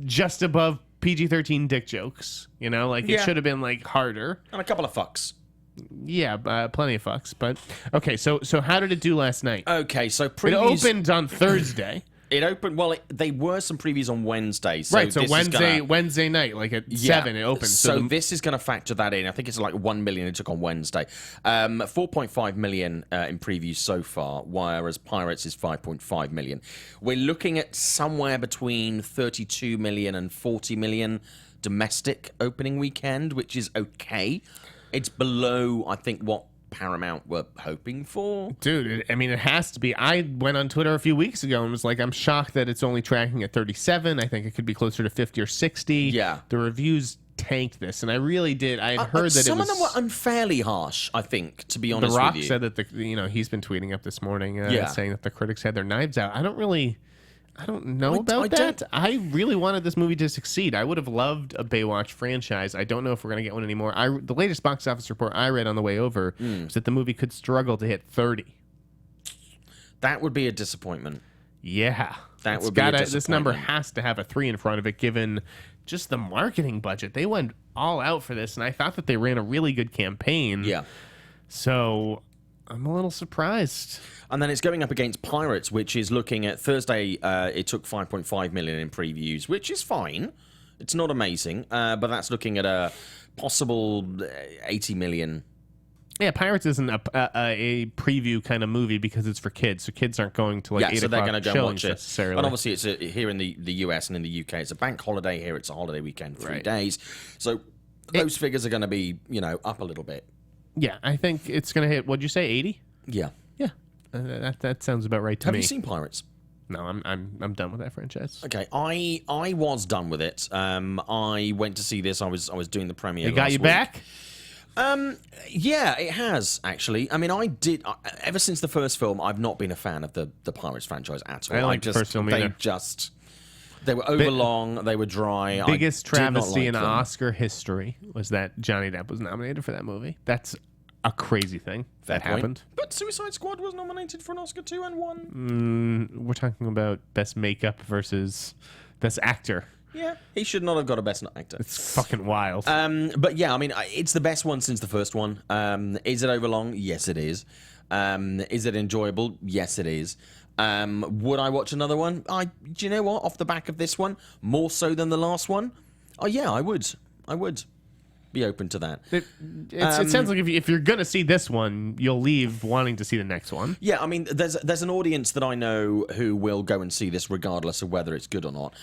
just above PG-13 dick jokes. It should have been like harder. And a couple of fucks. Yeah, plenty of fucks. But okay, so how did it do last night? Okay, so It previews. opened on Thursday. It opened. Well, they were some previews on Wednesday. So Right, so this is Wednesday night, like at 7, it opened. So this is going to factor that in. I think it's like 1 million it took on Wednesday. 4.5 million in previews so far, whereas Pirates is 5.5 million. We're looking at somewhere between 32 million and 40 million domestic opening weekend, which is okay. It's below, I think, what Paramount were hoping for. Dude, it has to be. I went on Twitter a few weeks ago and was like, I'm shocked that it's only tracking at 37. I think it could be closer to 50 or 60. Yeah. The reviews tanked this, and I really did. I had heard that some it was... of them were unfairly harsh, I think, to be honest The Rock with you. said that he's been tweeting up this morning Yeah. saying that the critics had their knives out. I don't know about I that. don't- I really wanted this movie to succeed. I would have loved a Baywatch franchise. I don't know if we're going to get one anymore. The latest box office report I read on the way over was that the movie could struggle to hit 30. That would be a disappointment. Yeah. That would be a This number disappointment. has to have a 3 in front of it, given just the marketing budget. They went all out for this, and I thought that they ran a really good campaign. Yeah. So I'm a little surprised. And then it's going up against Pirates, which is looking at Thursday. It took 5.5 million in previews, which is fine. It's not amazing, but that's looking at a possible 80 million. Yeah, Pirates isn't a preview kind of movie because it's for kids, so kids aren't going to 8 so they're o'clock going to go and watch showings it. necessarily. And obviously, it's here in the US and in the UK, it's a bank holiday. Here, it's a holiday weekend, 3 days. So those figures are going to be, up a little bit. Yeah, I think it's going to hit. What'd you say? 80? Yeah. Yeah, that sounds about right to Have me. you seen Pirates? No, I'm done with that franchise. Okay, I was done with it. I went to see this. I was doing the premiere. It got last you week. back? Yeah, it has actually. I mean, ever since the first film, I've not been a fan of the Pirates franchise at all. I like the first film either. They were overlong. They were dry. Biggest I did not travesty like in them. Oscar history was that Johnny Depp was nominated for that movie. That's a crazy thing that Fair point. happened. But Suicide Squad was nominated for an Oscar too and won. We're talking about best makeup versus best actor. Yeah, he should not have got a Best Actor. It's fucking wild. But yeah, I mean, it's the best one since the first one. Is it overlong? Yes, it is. Is it enjoyable? Yes, it is. Would I watch another one? Do you know what? Off the back of this one, more so than the last one. Oh yeah, I would. I would be open to that. It sounds like if you're gonna see this one, you'll leave wanting to see the next one. Yeah, I mean, there's an audience that I know who will go and see this regardless of whether it's good or not.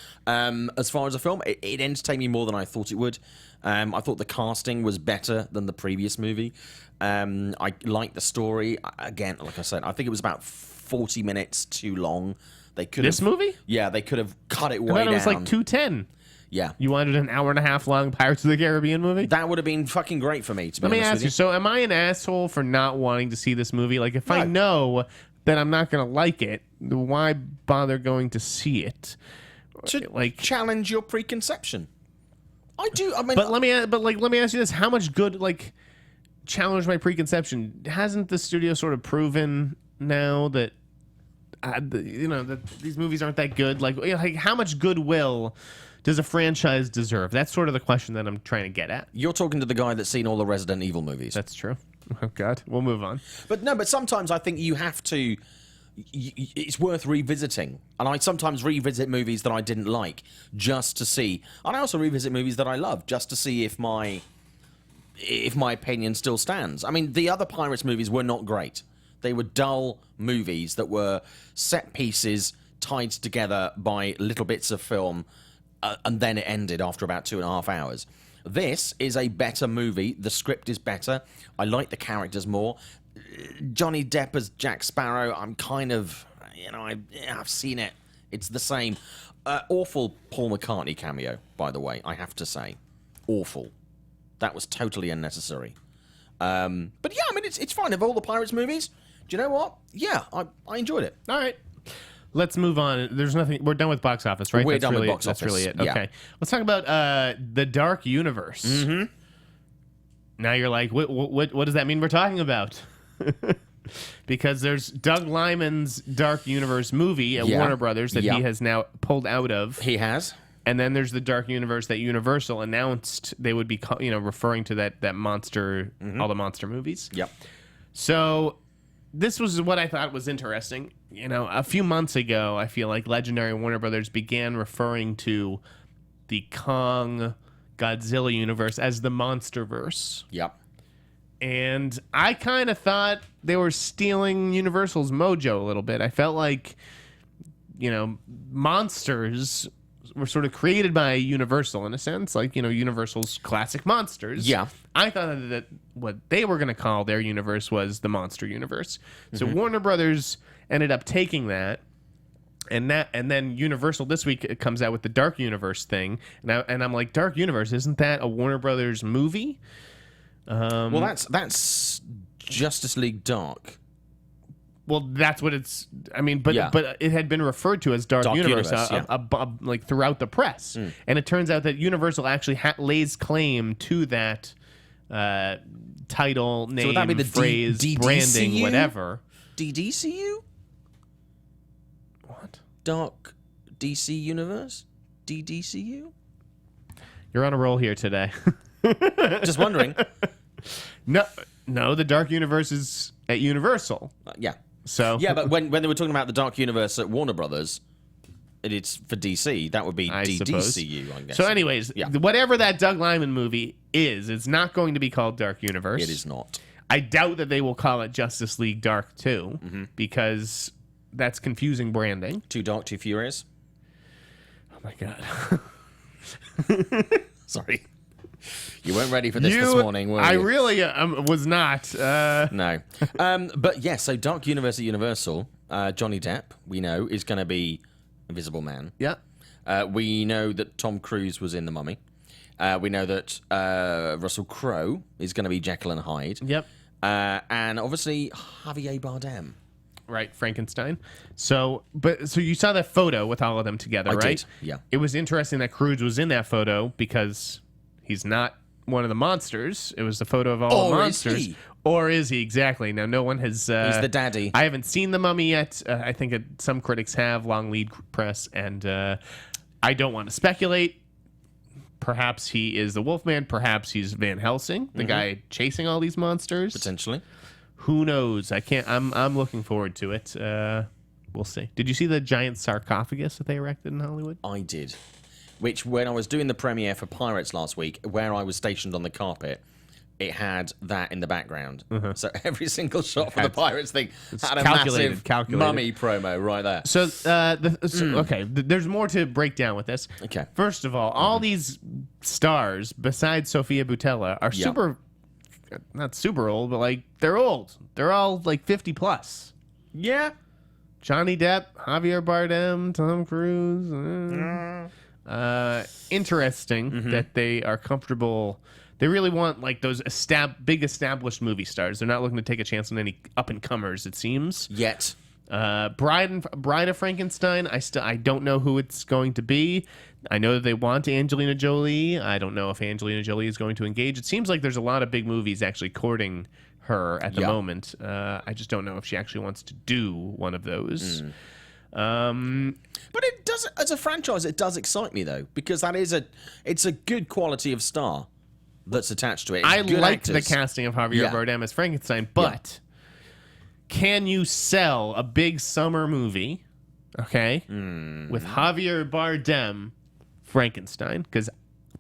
As far as a film, it entertained me more than I thought it would. I thought the casting was better than the previous movie. I liked the story. Again, like I said, I think it was about 40 minutes too long. They could This have, movie? Yeah, they could have cut it I way thought down. it was like 210. Yeah, You wanted an hour and a half long Pirates of the Caribbean movie? that would have been fucking great for me. To be Let me honest ask with you, so am I an asshole for not wanting to see this movie? Like, if I No. know that I'm not going to like it, why bother going to see it? To Like, challenge your preconception. I do. I mean, but let me ask you this: how much good challenge my preconception? Hasn't the studio sort of proven now that that these movies aren't that good? Like how much goodwill does a franchise deserve? That's sort of the question that I'm trying to get at. You're talking to the guy that's seen all the Resident Evil movies. That's true. Oh, God. We'll move on. But sometimes I think you have to... It's worth revisiting. And I sometimes revisit movies that I didn't like just to see. And I also revisit movies that I love just to see if my opinion still stands. I mean, the other Pirates movies were not great. They were dull movies that were set pieces tied together by little bits of film, and then it ended after about 2.5 hours. This is a better movie. The script is better. I like the characters more. Johnny Depp as Jack Sparrow, I'm kind of, I've seen it. It's the same. Awful Paul McCartney cameo, by the way, I have to say. Awful. That was totally unnecessary. But yeah, I mean, it's fine. Of all the Pirates movies, do you know what? Yeah, I enjoyed it. All right. Let's move on. There's nothing. We're done with box office, right? We're done with box office. That's really it. Yeah. Okay. Let's talk about the Dark Universe. Mm-hmm. Now you're like, what does that mean we're talking about? Because there's Doug Liman's Dark Universe movie at Warner Brothers that he has now pulled out of. He has. And then there's the Dark Universe that Universal announced they would be, referring to that monster, all the monster movies. Yep. So this was what I thought was interesting. A few months ago, I feel like legendary Warner Brothers began referring to the Kong Godzilla universe as the Monsterverse. Yep. And I kind of thought they were stealing Universal's mojo a little bit. I felt like, monsters were sort of created by Universal in a sense, like, Universal's classic monsters. Yeah. I thought that what they were going to call their universe was the Monster Universe. So Warner Brothers ended up taking that, and then Universal this week it comes out with the Dark Universe thing. And I'm like, Dark Universe, isn't that a Warner Brothers movie? Well, that's Justice League Dark. Well, that's what it's. I mean, but it had been referred to as Dark Universe like throughout the press, and it turns out that Universal actually lays claim to that title, name, so would that be the phrase, branding, whatever. DDCU? What? Dark DC Universe? DDCU? You're on a roll here today. Just wondering. No, the Dark Universe is at Universal. Yeah. So yeah, but when they were talking about the Dark Universe at Warner Brothers, it's for DC. That would be DDCU, I guess. So, anyways, whatever that Doug Liman movie is, it's not going to be called Dark Universe. It is not. I doubt that they will call it Justice League Dark 2 because that's confusing branding. Too dark, too furious. Oh my God. Sorry. You weren't ready for this morning, were you? I really was not. No. But yeah, so Dark Universe at Universal, Johnny Depp, we know, is going to be Invisible Man. Yeah. We know that Tom Cruise was in The Mummy. We know that Russell Crowe is going to be Jekyll and Hyde. Yep. And obviously Javier Bardem. Right, Frankenstein. So you saw that photo with all of them together, right? I did, yeah. It was interesting that Cruise was in that photo because he's not one of the monsters. It was the photo of all the monsters. Is he? Or is he? Exactly. Now, no one has... he's the daddy. I haven't seen The Mummy yet. I think some critics have, long lead press, and I don't want to speculate. Perhaps he is the Wolfman. Perhaps he's Van Helsing, the guy chasing all these monsters. Potentially. Who knows? I can't. I'm looking forward to it. We'll see. Did you see the giant sarcophagus that they erected in Hollywood? I did. Which, when I was doing the premiere for Pirates last week, where I was stationed on the carpet, it had that in the background. So every single shot for the Pirates thing had a massive mummy promo right there. So, okay, there's more to break down with this. Okay. First of all these stars, besides Sophia Boutella, are not super old, but like they're old. They're all like 50 plus. Yeah. Johnny Depp, Javier Bardem, Tom Cruise. Interesting that they are comfortable. They really want like those big established movie stars. They're not looking to take a chance on any up and comers. It seems Yet. Bride of Frankenstein. I don't know who it's going to be. I know that they want Angelina Jolie. I don't know if Angelina Jolie is going to engage. It seems like there's a lot of big movies actually courting her at the moment. I just don't know if she actually wants to do one of those. But it does, as a franchise, it does excite me though, because it's a good quality of star that's attached to it. It's I good liked the actors. casting of Javier Bardem as Frankenstein, but can you sell a big summer movie, okay, with Javier Bardem Frankenstein? Because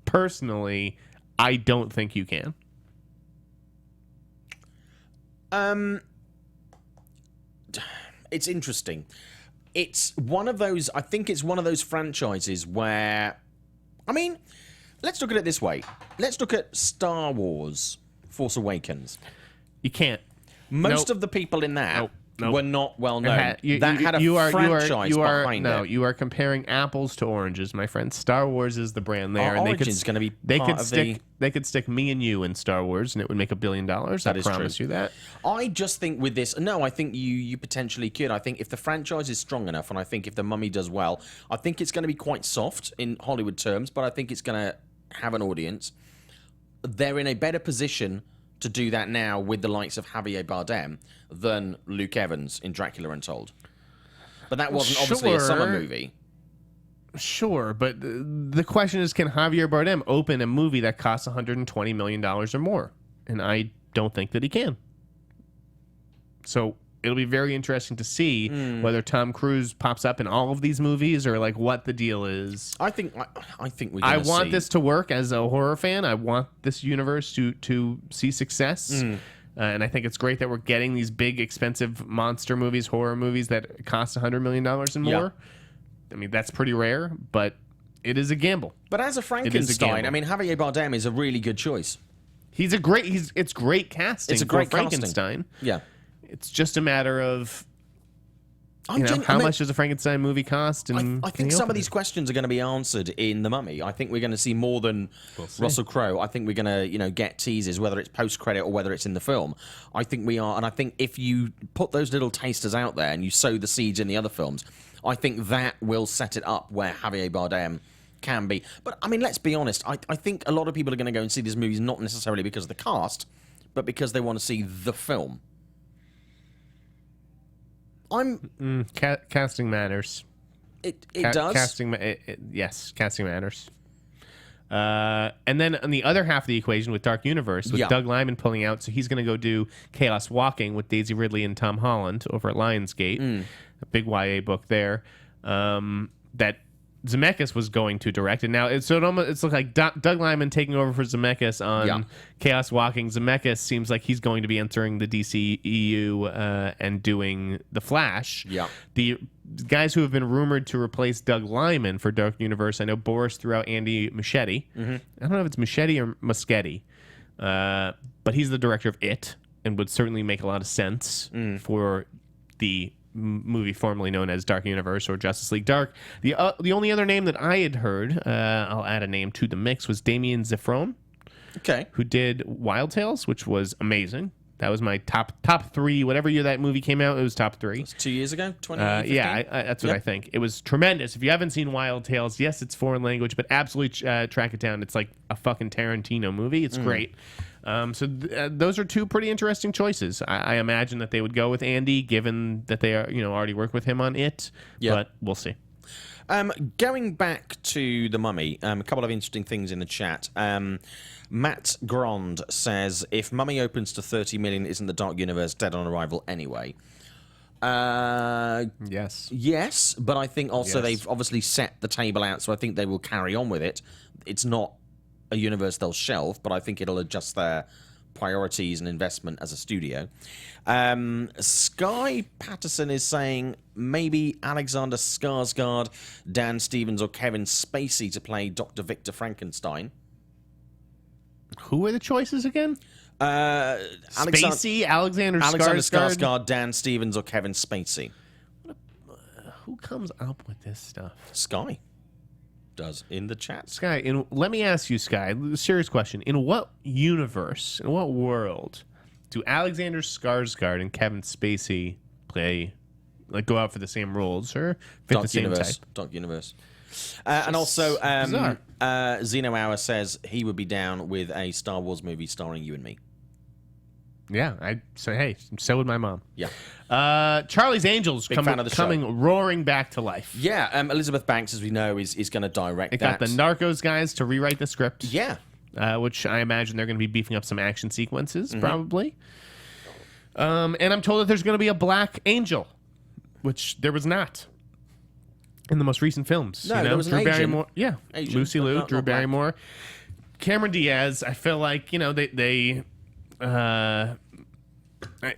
personally, I don't think you can. It's interesting. It's one of those. I think it's one of those franchises where, I mean, let's look at it this way. Let's look at Star Wars: Force Awakens. You can't. Most of the people in that were not well known. That had a franchise behind it. You are comparing apples to oranges, my friend. Star Wars is the brand there, and Origin's going to be they could stick me and you in Star Wars, and it would make $1 billion. I promise you that. I just think with this, no, I think you potentially could. I think if the franchise is strong enough, and I think if the Mummy does well, I think it's going to be quite soft in Hollywood terms, but I think it's going to have an audience. They're in a better position to do that now with the likes of Javier Bardem than Luke Evans in Dracula Untold. But that wasn't obviously a summer movie. Sure, but the question is, can Javier Bardem open a movie that costs $120 million or more? And I don't think that he can. So it'll be very interesting to see whether Tom Cruise pops up in all of these movies or like what the deal is. I think we. I want this to work as a horror fan. I want this universe to see success. And I think it's great that we're getting these big, expensive monster movies, horror movies that cost $100 million and more. Yeah. I mean, that's pretty rare, but it is a gamble. But as a Frankenstein, I mean, Javier Bardem is a really good choice. It's great casting. It's a great for Frankenstein. Casting. Yeah. It's just a matter of how much does a Frankenstein movie cost? And I think some of these questions are going to be answered in The Mummy. I think we're going to see more than Russell Crowe. I think we're going to, get teasers, whether it's post-credit or whether it's in the film. I think we are, and I think if you put those little tasters out there and you sow the seeds in the other films, I think that will set it up where Javier Bardem can be. But, I mean, let's be honest. I think a lot of people are going to go and see these movies not necessarily because of the cast, but because they want to see the film. Casting matters. It does. Yes, casting matters. And then on the other half of the equation with Dark Universe, with Doug Liman pulling out, so he's going to go do Chaos Walking with Daisy Ridley and Tom Holland over at Lionsgate, a big YA book there, that Zemeckis was going to direct. And now it's looked like Doug Liman taking over for Zemeckis on Chaos Walking. Zemeckis seems like he's going to be entering the DCEU and doing The Flash. Yeah. The guys who have been rumored to replace Doug Liman for Dark Universe, I know Boris threw out Andy Muschietti. I don't know if it's Muschietti or Muschietti, but he's the director of It and would certainly make a lot of sense for the movie formerly known as Dark Universe or Justice League Dark. The only other name that I had heard, I'll add a name to the mix, was Damien Zifron. Okay. Who did Wild Tales, which was amazing. That was my top three. Whatever year that movie came out, it was top three. 2 years ago, 2015? That's what I think. It was tremendous. If you haven't seen Wild Tales, yes, it's foreign language, but absolutely track it down. It's like a fucking Tarantino movie. It's great. So those are two pretty interesting choices. I imagine that they would go with Andy, given that they are, already worked with him on It. Yeah. But we'll see. Going back to The Mummy, a couple of interesting things in the chat. Matt Grand says, if Mummy opens to 30 million, isn't the Dark Universe dead on arrival anyway? Yes. Yes, but I think also they've obviously set the table out, so I think they will carry on with it. It's not a universe they'll shelve, but I think it'll adjust their priorities and investment as a studio. Sky Patterson is saying maybe Alexander Skarsgård, Dan Stevens, or Kevin Spacey to play Dr. Victor Frankenstein. Who were the choices again? Spacey, Alexander Skarsgård, Dan Stevens, or Kevin Spacey. Who comes up with this stuff? Sky does in the chat. Sky, let me ask you, Sky, a serious question. In what universe, in what world, do Alexander Skarsgård and Kevin Spacey play, go out for the same roles or fit the same type? Dark Universe. And also, Zeno Hour says he would be down with a Star Wars movie starring you and me. Yeah, so would my mom. Yeah. Charlie's Angels fan of the coming roaring back to life. Yeah, Elizabeth Banks, as we know, is going to direct It that. got the Narcos guys to rewrite the script. Yeah. Which I imagine they're going to be beefing up some action sequences, probably. And I'm told that there's going to be a Black Angel, which there was not in the most recent films. No, there was Drew an Asian. Barrymore. Yeah, Asian, Lucy but Liu, not Drew black. Barrymore. Cameron Diaz, I feel like,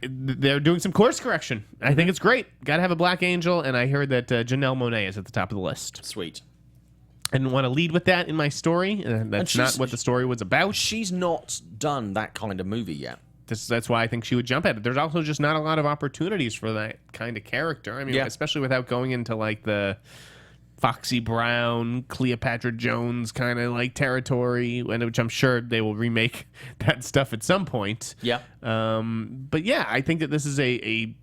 they're doing some course correction. I think it's great. Got to have a Black Angel, and I heard that Janelle Monáe is at the top of the list. Sweet. I didn't want to lead with that in my story. That's not what the story was about. She's not done that kind of movie yet. That's why I think she would jump at it. There's also just not a lot of opportunities for that kind of character. I mean, especially without going into like the Foxy Brown, Cleopatra Jones kind of like territory, which I'm sure they will remake that stuff at some point. Yeah. But yeah, I think that this is a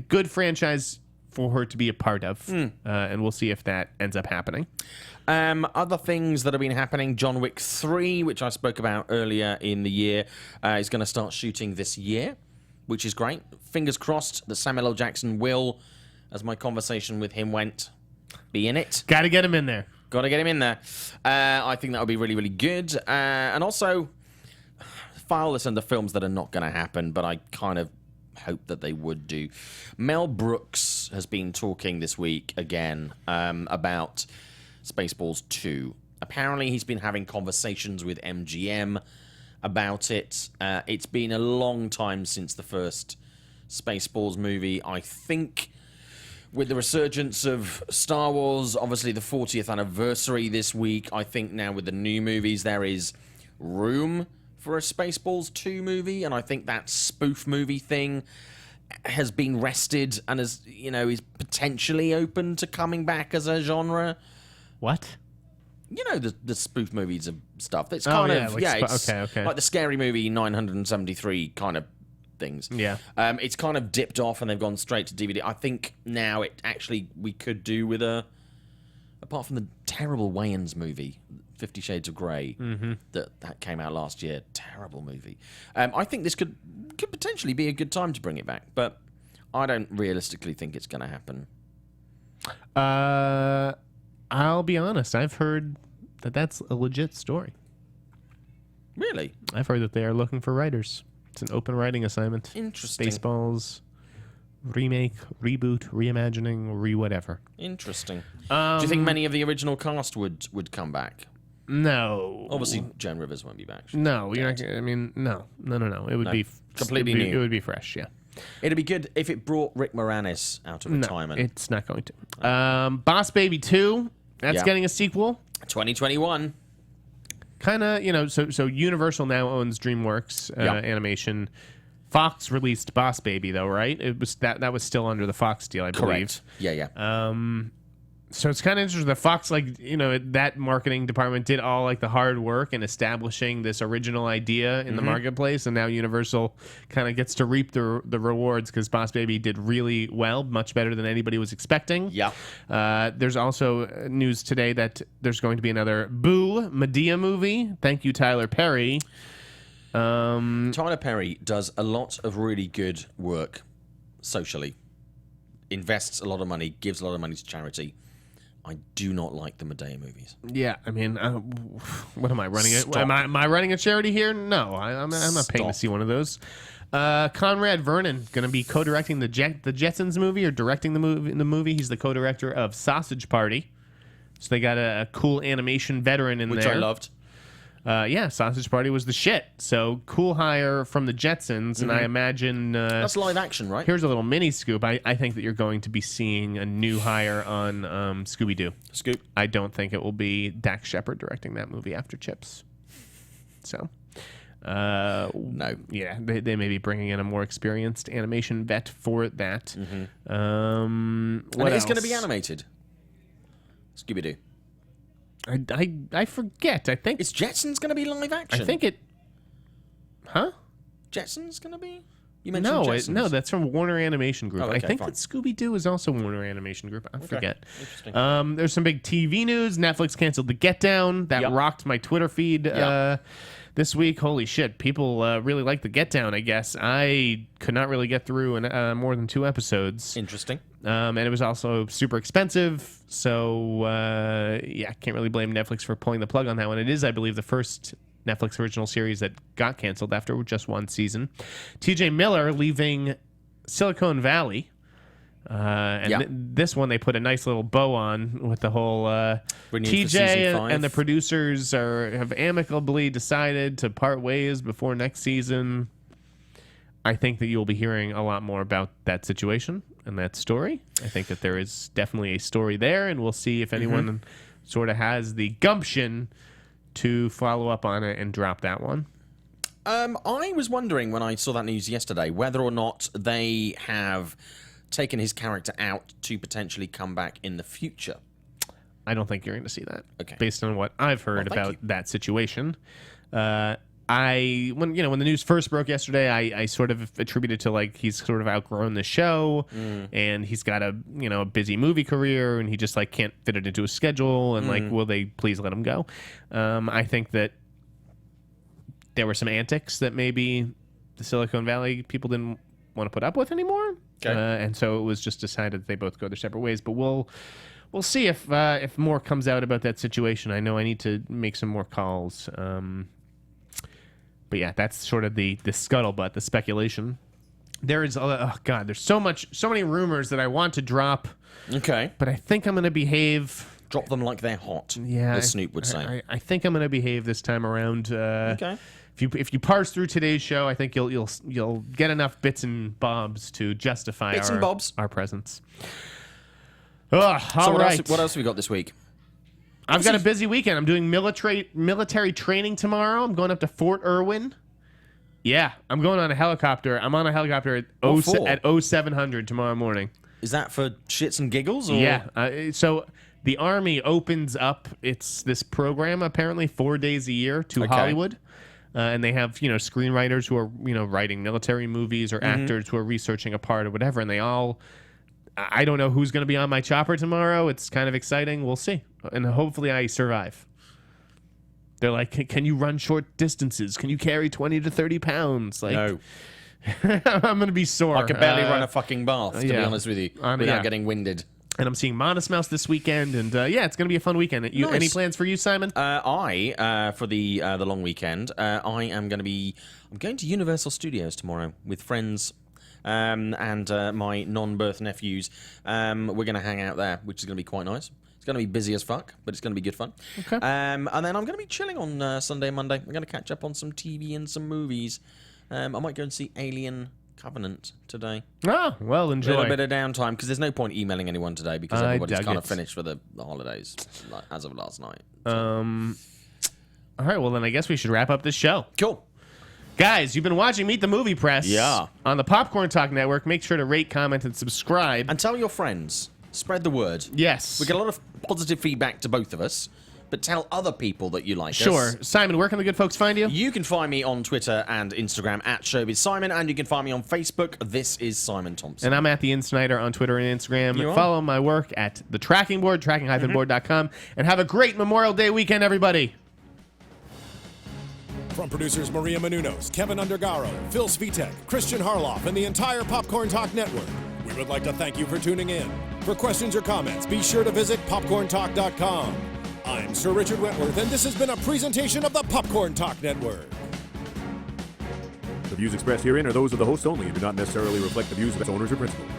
good franchise for her to be a part of, and we'll see if that ends up happening. Other things that have been happening, John Wick 3, which I spoke about earlier in the year, is going to start shooting this year, which is great. Fingers crossed that Samuel L. Jackson will, as my conversation with him went, be in it. Got to get him in there. Got to get him in there. I think that would be really, really good. And also, file this under films that are not going to happen, but I kind of hope that they would do. Mel Brooks has been talking this week again about Spaceballs 2. Apparently, he's been having conversations with MGM about it. It's been a long time since the first Spaceballs movie. I think with the resurgence of Star Wars, obviously the 40th anniversary this week, I think now with the new movies, there is room for a Spaceballs 2 movie, and I think that spoof movie thing has been rested and is potentially open to coming back as a genre. What? The spoof movies of stuff. It's okay. Like the Scary Movie 973 kind of things. Yeah. It's kind of dipped off and they've gone straight to DVD. I think now we could do with apart from the terrible Wayans movie, 50 Shades of Grey, that came out last year. Terrible movie. I think this could potentially be a good time to bring it back, but I don't realistically think it's going to happen. I'll be honest. I've heard that that's a legit story. Really? I've heard that they are looking for writers. It's an open writing assignment. Interesting. Spaceballs, remake, reboot, reimagining, re-whatever. Interesting. Do you think many of the original cast would come back? No. Obviously, Joan Rivers won't be back. No, you're not. I mean, no. It would be completely new. It would be fresh. Yeah. It'd be good if it brought Rick Moranis out of retirement. No, it's not going to. Boss Baby 2. That's getting a sequel. 2021. Kind of, so Universal now owns DreamWorks Animation. Fox released Boss Baby though, right? It was that was still under the Fox deal, I believe. Correct. Yeah. So it's kind of interesting. The Fox, that marketing department did all the hard work in establishing this original idea in the marketplace, and now Universal kind of gets to reap the rewards because Boss Baby did really well, much better than anybody was expecting. Yeah. There's also news today that there's going to be another Boo Madea movie. Thank you, Tyler Perry. Tyler Perry does a lot of really good work socially. Invests a lot of money, gives a lot of money to charity. I do not like the Madea movies. Yeah, I mean, what am I running? Stop. Am I running a charity here? No, I'm not paying to see one of those. Conrad Vernon going to be co-directing the Jetsons movie or directing the movie. He's the co-director of Sausage Party, so they got a cool animation veteran in there, which I loved. Yeah, Sausage Party was the shit. So cool hire from the Jetsons, and I imagine that's live action, right? Here's a little mini scoop. I think that you're going to be seeing a new hire on Scooby-Doo. Scoop. I don't think it will be Dax Shepard directing that movie after Chips. So, no. Yeah, they may be bringing in a more experienced animation vet for that. What and it's going to else? be animated. Scooby-Doo. I forget. I think Is Jetsons going to be live action? I think it. Huh? Jetsons going to be? You mentioned Jetsons. No, that's from Warner Animation Group. Oh, okay, I think fine. that Scooby-Doo is also Warner Animation Group. I forget. Interesting. There's some big TV news. Netflix canceled The Get Down. That rocked my Twitter feed this week, holy shit, people really like the Get Down, I guess. I could not really get through more than 2 episodes. Interesting. And it was also super expensive. So, yeah, can't really blame Netflix for pulling the plug on that one. It is, I believe, the first Netflix original series that got canceled after just 1 season. TJ Miller leaving Silicon Valley. This one they put a nice little bow on with the whole TJ and the producers have amicably decided to part ways before next season. I think that you'll be hearing a lot more about that situation and that story. I think that there is definitely a story there, and we'll see if anyone sort of has the gumption to follow up on it and drop that one. I was wondering when I saw that news yesterday whether or not they have taken his character out to potentially come back in the future. I don't think you're going to see that. Okay. Based on what I've heard about that situation. When the news first broke yesterday, I sort of attributed to like he's sort of outgrown the show and he's got a busy movie career and he just like can't fit it into a schedule and like will they please let him go? I think that there were some antics that maybe the Silicon Valley people didn't want to put up with anymore. Okay. And so it was just decided that they both go their separate ways. But we'll see if more comes out about that situation. I know I need to make some more calls. But yeah, that's sort of the scuttlebutt, the speculation. There is there's so many rumors that I want to drop. Okay. But I think I'm going to behave. Drop them like they're hot. Yeah, as Snoop would say. I think I'm going to behave this time around. Okay. If you parse through today's show, I think you'll get enough bits and bobs to justify our presence. All right. What else have we got this week? I've got a busy weekend. I'm doing military training tomorrow. I'm going up to Fort Irwin. Yeah, I'm going on a helicopter. I'm on a helicopter at 0700 tomorrow morning. Is that for shits and giggles? Or? Yeah. So the Army opens up this program apparently 4 days a year to Hollywood. And they have, screenwriters who are, writing military movies or actors who are researching a part or whatever. And I don't know who's going to be on my chopper tomorrow. It's kind of exciting. We'll see. And hopefully I survive. They're like, can you run short distances? Can you carry 20 to 30 pounds? Like, no. I'm going to be sore. I can barely run a fucking bath, to be honest with you, without getting winded. And I'm seeing Modest Mouse this weekend, and it's going to be a fun weekend. Nice. Any plans for you, Simon? For the long weekend, I'm going to Universal Studios tomorrow with friends and my non-birth nephews. We're going to hang out there, which is going to be quite nice. It's going to be busy as fuck, but it's going to be good fun. Okay. And then I'm going to be chilling on Sunday and Monday. I'm going to catch up on some TV and some movies. I might go and see Alien Covenant today. Ah, well, enjoy. A little bit of downtime because there's no point emailing anyone today because everybody's kind of finished for the holidays as of last night. So. All right, well then I guess we should wrap up this show. Cool. Guys, you've been watching Meet the Movie Press on the Popcorn Talk Network. Make sure to rate, comment, and subscribe. And tell your friends. Spread the word. Yes. We get a lot of positive feedback to both of us. But tell other people that you like us. Sure. Simon, where can the good folks find you? You can find me on Twitter and Instagram at ShowbizSimon, and you can find me on Facebook. This is Simon Thompson. And I'm at the Sneider on Twitter and Instagram. Follow my work at the Tracking Board, tracking-board.com. And have a great Memorial Day weekend, everybody. From producers Maria Menounos, Kevin Undergaro, Phil Svitek, Christian Harloff, and the entire Popcorn Talk Network, we would like to thank you for tuning in. For questions or comments, be sure to visit popcorntalk.com. I'm Sir Richard Wentworth, and this has been a presentation of the Popcorn Talk Network. The views expressed herein are those of the host only and do not necessarily reflect the views of its owners or principals.